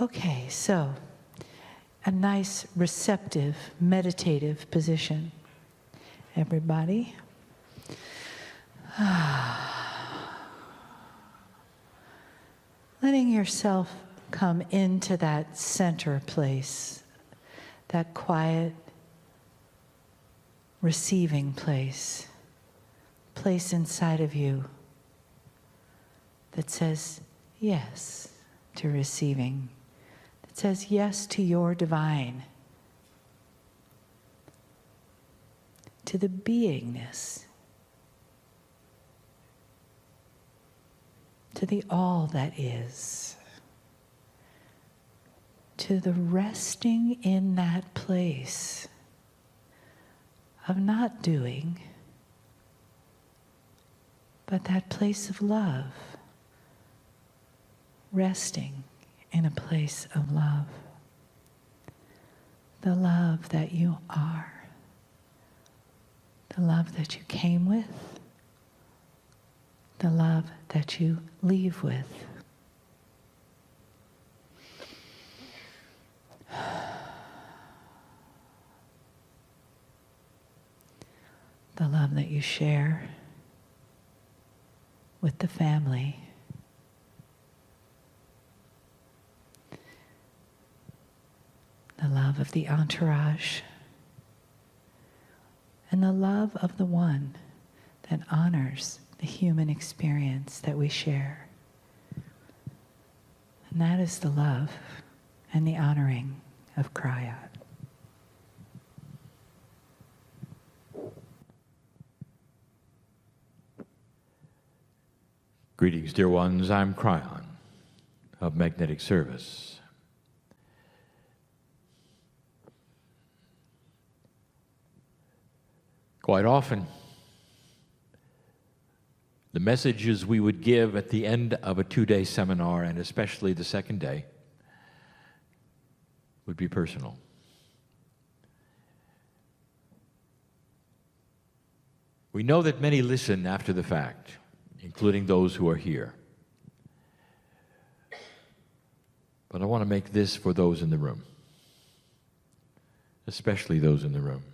Okay, so a nice, receptive, meditative position. Everybody. Letting yourself come into that center place, that quiet, receiving place inside of you that says yes to receiving, that says yes to your divine, to the beingness, to the all that is, to the resting in that place of not doing, but that place of love, resting in a place of love, the love that you are, the love that you came with, the love that you leave with. The love that you share with the family. The love of the entourage. And the love of the one that honors the human experience that we share. And that is the love and the honoring of Kriyat. Greetings, dear ones. I'm Kryon of Magnetic Service. Quite often, the messages we would give at the end of a 2-day seminar, and especially the second day, would be personal. We know that many listen after the fact, including those who are here. But I want to make this for those in the room, especially those in the room.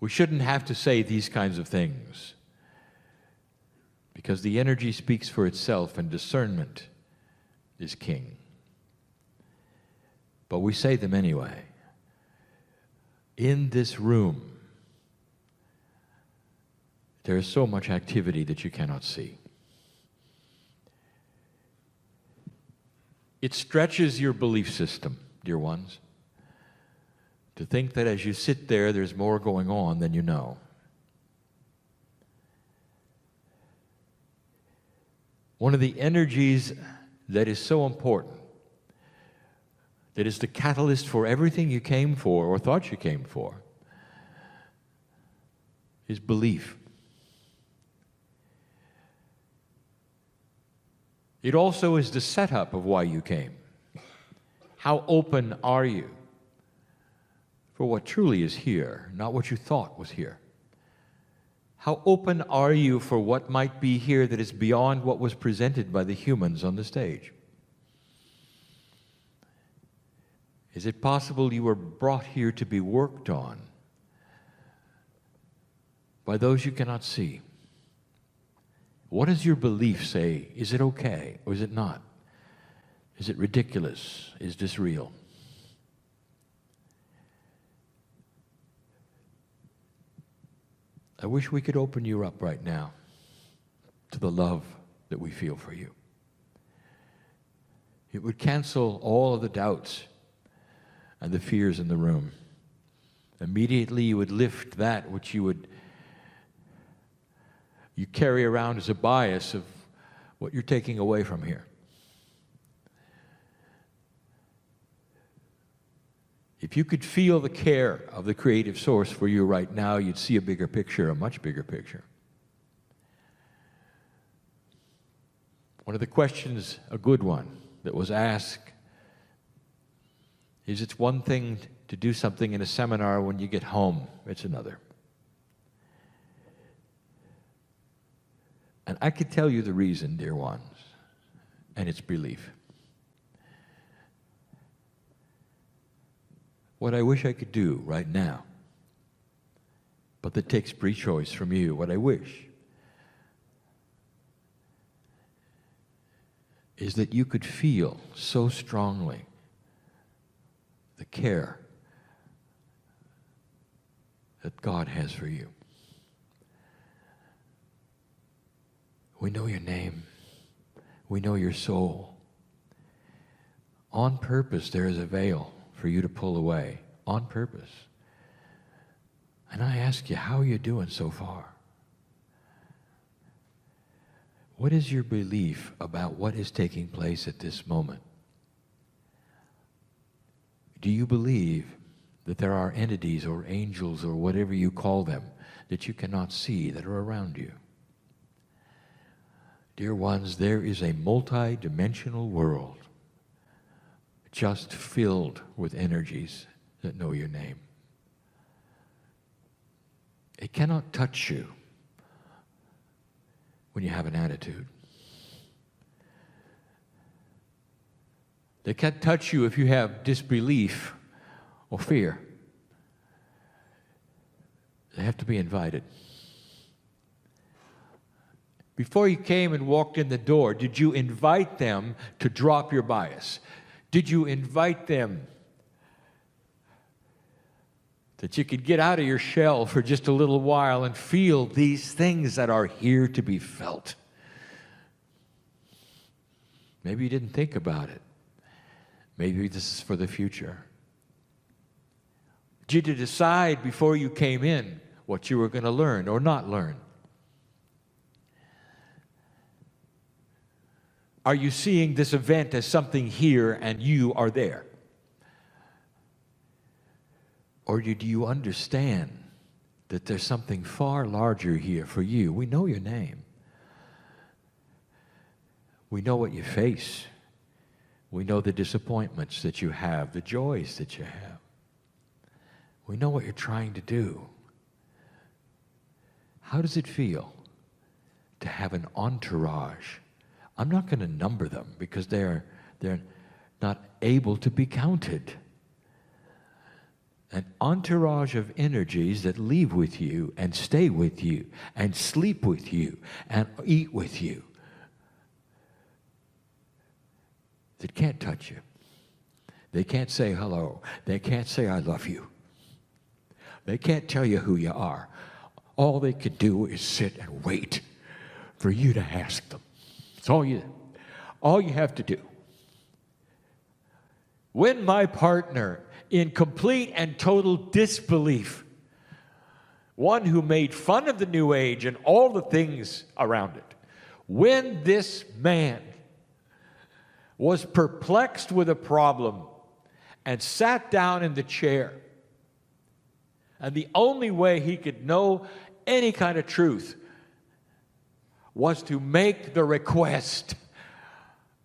We shouldn't have to say these kinds of things because the energy speaks for itself and discernment is king. But we say them anyway. In this room, there is so much activity that you cannot see. It stretches your belief system, dear ones, to think that as you sit there, there's more going on than you know. One of the energies that is so important, that is the catalyst for everything you came for or thought you came for, is belief. It also is the setup of why you came. How open are you for what truly is here, not what you thought was here? How open are you for what might be here that is beyond what was presented by the humans on the stage? Is it possible you were brought here to be worked on by those you cannot see? What does your belief say? Is it okay or is it not? Is it ridiculous? Is this real? I wish we could open you up right now to the love that we feel for you. It would cancel all of the doubts and the fears in the room. Immediately you would lift that which you carry around as a bias of what you're taking away from here. If you could feel the care of the creative source for you right now, you'd see a bigger picture, a much bigger picture. One of the questions, a good one, that was asked is, it's one thing to do something in a seminar, when you get home, it's another. And I could tell you the reason, dear ones. and it's belief. What I wish I could do right now, but that takes pre-choice from you, what I wish is that you could feel so strongly the care that God has for you. We know your name. We know your soul. On purpose, there is a veil for you to pull away. On purpose. And I ask you, how are you doing so far? What is your belief about what is taking place at this moment? Do you believe that there are entities or angels or whatever you call them that you cannot see that are around you? Dear ones, there is a multi-dimensional world just filled with energies that know your name. It cannot touch you when you have an attitude. They can't touch you if you have disbelief or fear. They have to be invited. Before you came and walked in the door, did you invite them to drop your bias? Did you invite them that you could get out of your shell for just a little while and feel these things that are here to be felt? Maybe you didn't think about it. Maybe this is for the future. Did you decide before you came in what you were going to learn or not learn? Are you seeing this event as something here and you are there? Or do you understand that there's something far larger here for you? We know your name. We know what you face. We know the disappointments that you have, the joys that you have. We know what you're trying to do. How does it feel to have an entourage? I'm not going to number them because they're not able to be counted. An entourage of energies that leave with you and stay with you and sleep with you and eat with you that can't touch you. They can't say hello. They can't say I love you. They can't tell you who you are. All they could do is sit and wait for you to ask them. It's all you have to do. When my partner, in complete and total disbelief, one who made fun of the New Age and all the things around it, when this man was perplexed with a problem and sat down in the chair, and the only way he could know any kind of truth was to make the request,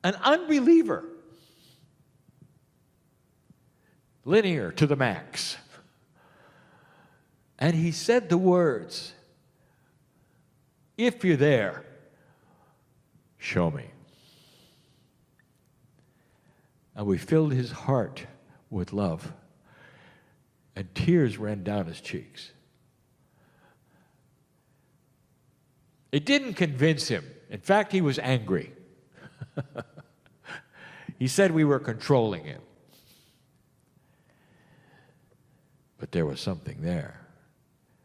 an unbeliever, linear to the max. And he said the words, if you're there, show me. And we filled his heart with love, and tears ran down his cheeks. It didn't convince him. In fact, he was angry. He said we were controlling him. But there was something there.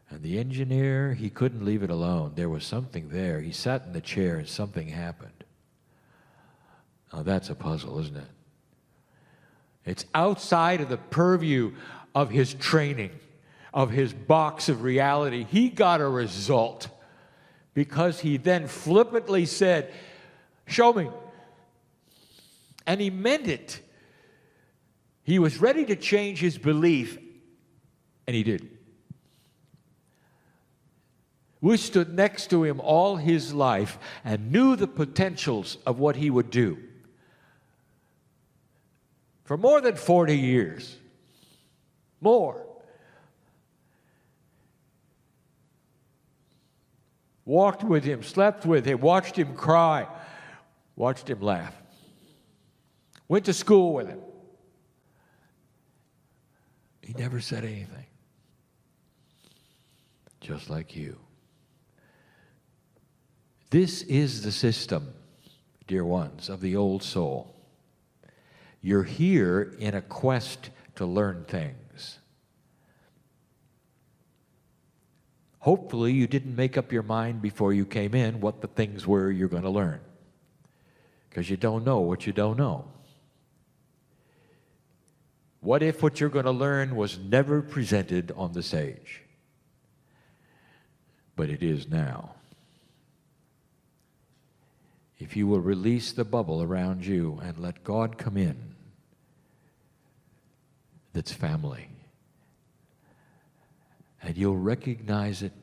And the engineer, he couldn't leave it alone. There was something there. He sat in the chair and something happened. Now that's a puzzle, isn't it? It's outside of the purview of his training, of his box of reality. He got a result because he then flippantly said, show me. And he meant it. He was ready to change his belief, and he did. We stood next to him all his life and knew the potentials of what he would do. For more than 40 years. More. Walked with him, slept with him, watched him cry, watched him laugh. Went to school with him. He never said anything. Just like you. This is the system, dear ones, of the old soul. You're here in a quest to learn things. Hopefully you didn't make up your mind before you came in what the things were you're going to learn. Because you don't know what you don't know. What if what you're going to learn was never presented on the stage? But it is now. If you will release the bubble around you and let God come in, that's family. And you'll recognize it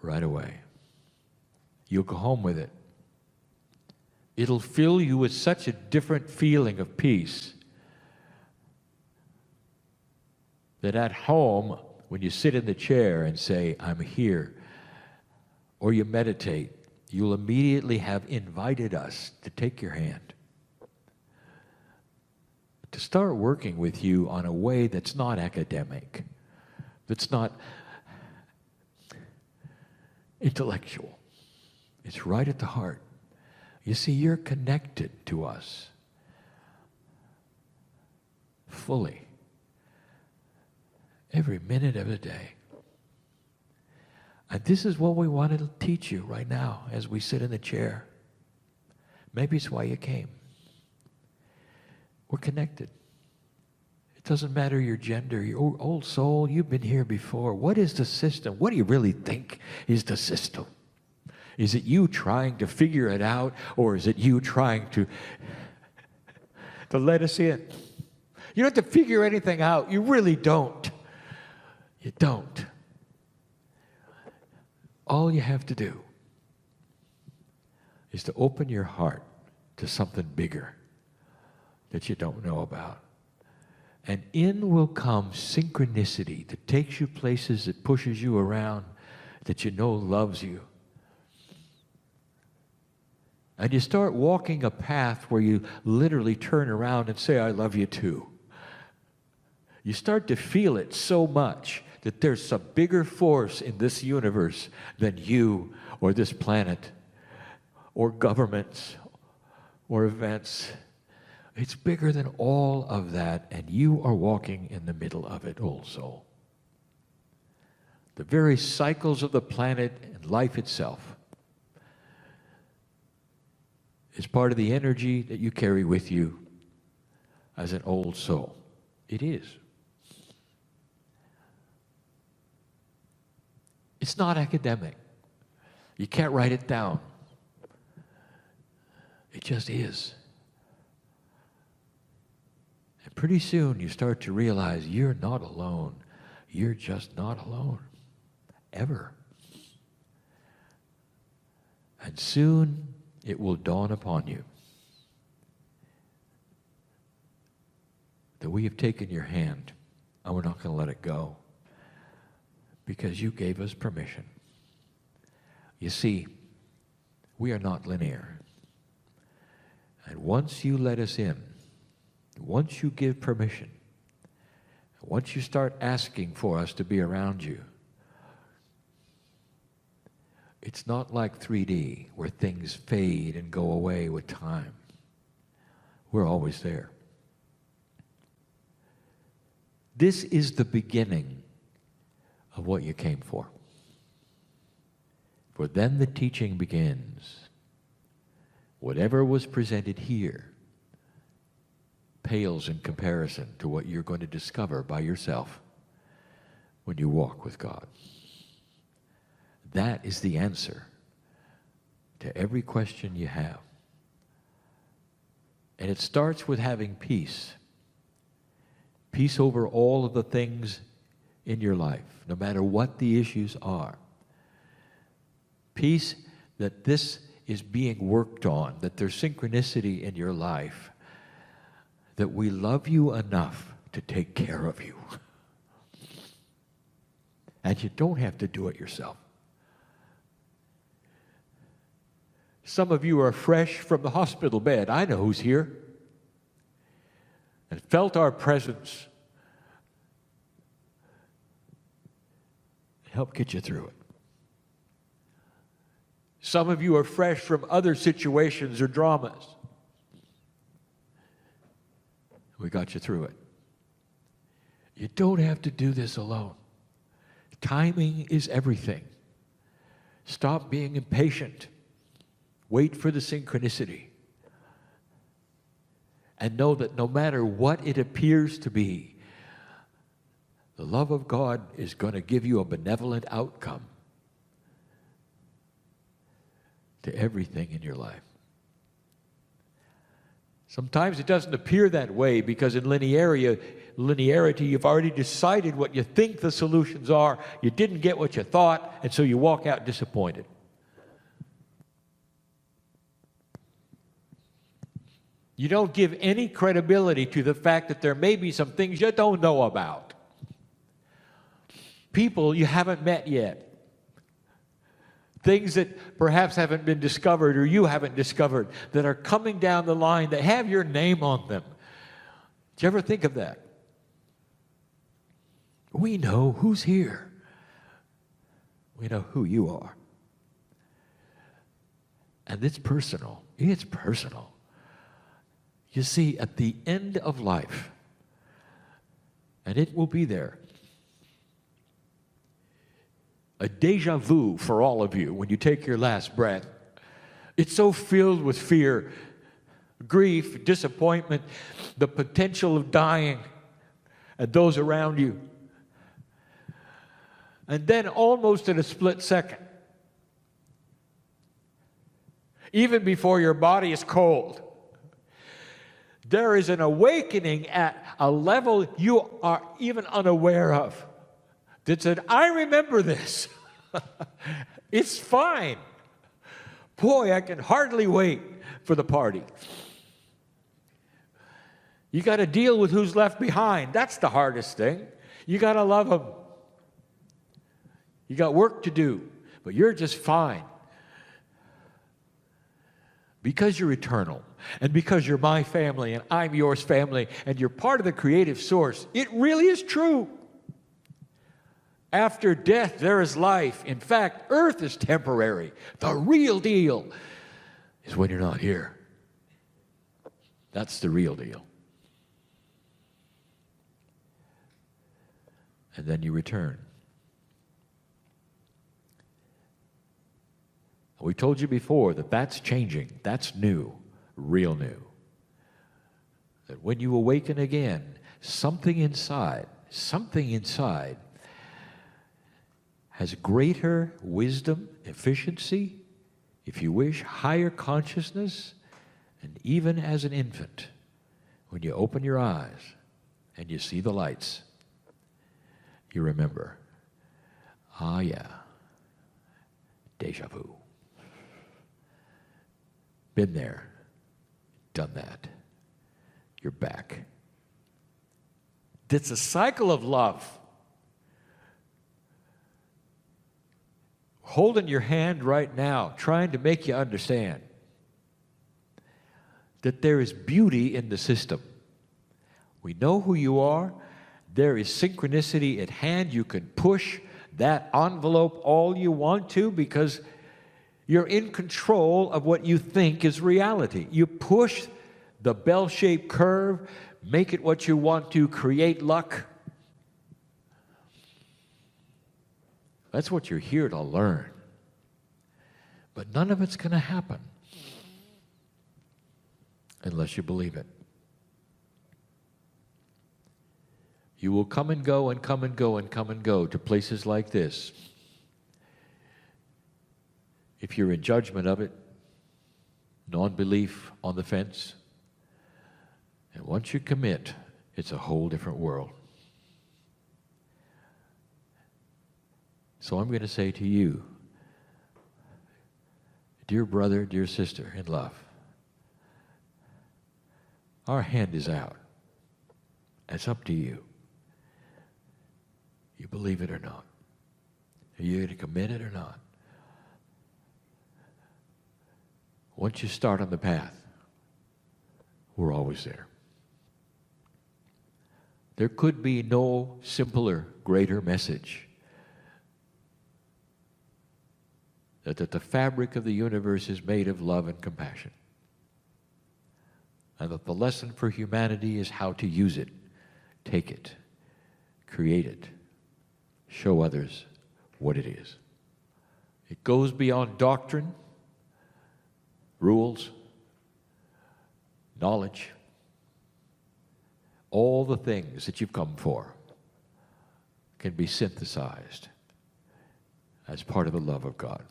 right away. You'll go home with it. It'll fill you with such a different feeling of peace that at home, when you sit in the chair and say, I'm here, or you meditate, you'll immediately have invited us to take your hand, to start working with you on a way that's not academic, that's not intellectual. It's right at the heart. You see, you're connected to us fully, every minute of the day. And this is what we want to teach you right now as we sit in the chair. Maybe it's why you came. We're connected. It doesn't matter your gender, your old soul, you've been here before. What is the system? What do you really think is the system? Is it you trying to figure it out, or is it you trying to let us in? You don't have to figure anything out. You really don't. You don't. All you have to do is to open your heart to something bigger that you don't know about. And in will come synchronicity that takes you places, that pushes you around, that you know loves you. And you start walking a path where you literally turn around and say, I love you too. You start to feel it so much that there's some bigger force in this universe than you or this planet or governments or events. It's bigger than all of that, and you are walking in the middle of it, old soul. The very cycles of the planet and life itself is part of the energy that you carry with you as an old soul. It is. It's not academic. You can't write it down. It just is. And pretty soon you start to realize you're not alone. You're just not alone. Ever. And soon it will dawn upon you that we have taken your hand and we're not going to let it go because you gave us permission. You see, we are not linear. And once you let us in, once you give permission, once you start asking for us to be around you, it's not like 3D where things fade and go away with time. We're always there. This is the beginning of what you came for. For then the teaching begins. Whatever was presented here pales in comparison to what you're going to discover by yourself when you walk with God. That is the answer to every question you have. And it starts with having peace. Peace over all of the things in your life, no matter what the issues are. Peace that this is being worked on, that there's synchronicity in your life, that we love you enough to take care of you. And you don't have to do it yourself. Some of you are fresh from the hospital bed. I know who's here. And felt our presence. Help get you through it. Some of you are fresh from other situations or dramas. We got you through it. You don't have to do this alone. Timing is everything. Stop being impatient. Wait for the synchronicity. And know that no matter what it appears to be, the love of God is going to give you a benevolent outcome to everything in your life. Sometimes it doesn't appear that way because in linearity, you've already decided what you think the solutions are. You didn't get what you thought, and so you walk out disappointed. You don't give any credibility to the fact that there may be some things you don't know about. People you haven't met yet. Things that perhaps haven't been discovered or you haven't discovered that are coming down the line that have your name on them. Did you ever think of that? We know who's here. We know who you are. And it's personal. It's personal. You see, at the end of life, and it will be there, a deja vu for all of you when you take your last breath. It's so filled with fear, grief, disappointment, the potential of dying, and those around you. And then almost in a split second, even before your body is cold, there is an awakening at a level you are even unaware of that said, I remember this. It's fine. Boy, I can hardly wait for the party. You got to deal with who's left behind. That's the hardest thing. You got to love them. You got work to do, but you're just fine. Because you're eternal, and because you're my family, and I'm yours family, and you're part of the creative source, it really is true. After death, there is life. In fact, earth is temporary. The real deal is when you're not here. That's the real deal. And then you return. We told you before that that's changing. That's new, real new. That when you awaken again, something inside has greater wisdom, efficiency, if you wish, higher consciousness, and even as an infant, when you open your eyes and you see the lights, you remember, ah yeah, deja vu. Been there, done that. You're back. It's a cycle of love. Holding your hand right now, trying to make you understand that there is beauty in the system. We know who you are. There is synchronicity at hand. You can push that envelope all you want to because you're in control of what you think is reality. You push the bell-shaped curve, make it what you want to, create luck. That's what you're here to learn. But none of it's going to happen unless you believe it. You will come and go and come and go and come and go to places like this. If you're in judgment of it, non-belief on the fence, and once you commit, it's a whole different world. So I'm going to say to you, dear brother, dear sister in love, our hand is out. It's up to you. You believe it or not. Are you going to commit it or not? Once you start on the path, we're always there. There could be no simpler, greater message that the fabric of the universe is made of love and compassion, and that the lesson for humanity is how to use it, take it, create it, show others what it is. It goes beyond doctrine, rules, knowledge, all the things that you've come for can be synthesized as part of the love of God.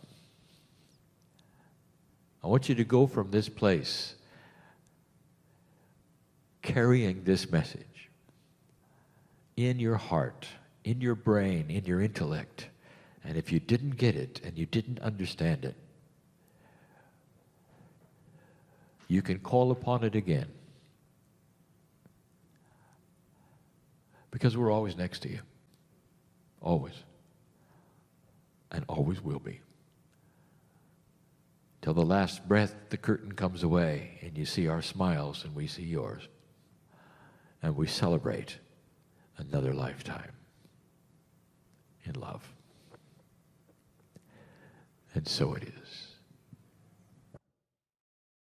I want you to go from this place carrying this message in your heart, in your brain, in your intellect. And if you didn't get it and you didn't understand it, you can call upon it again. Because we're always next to you. Always. And always will be. Till the last breath, the curtain comes away, and you see our smiles, and we see yours. And we celebrate another lifetime in love. And so it is.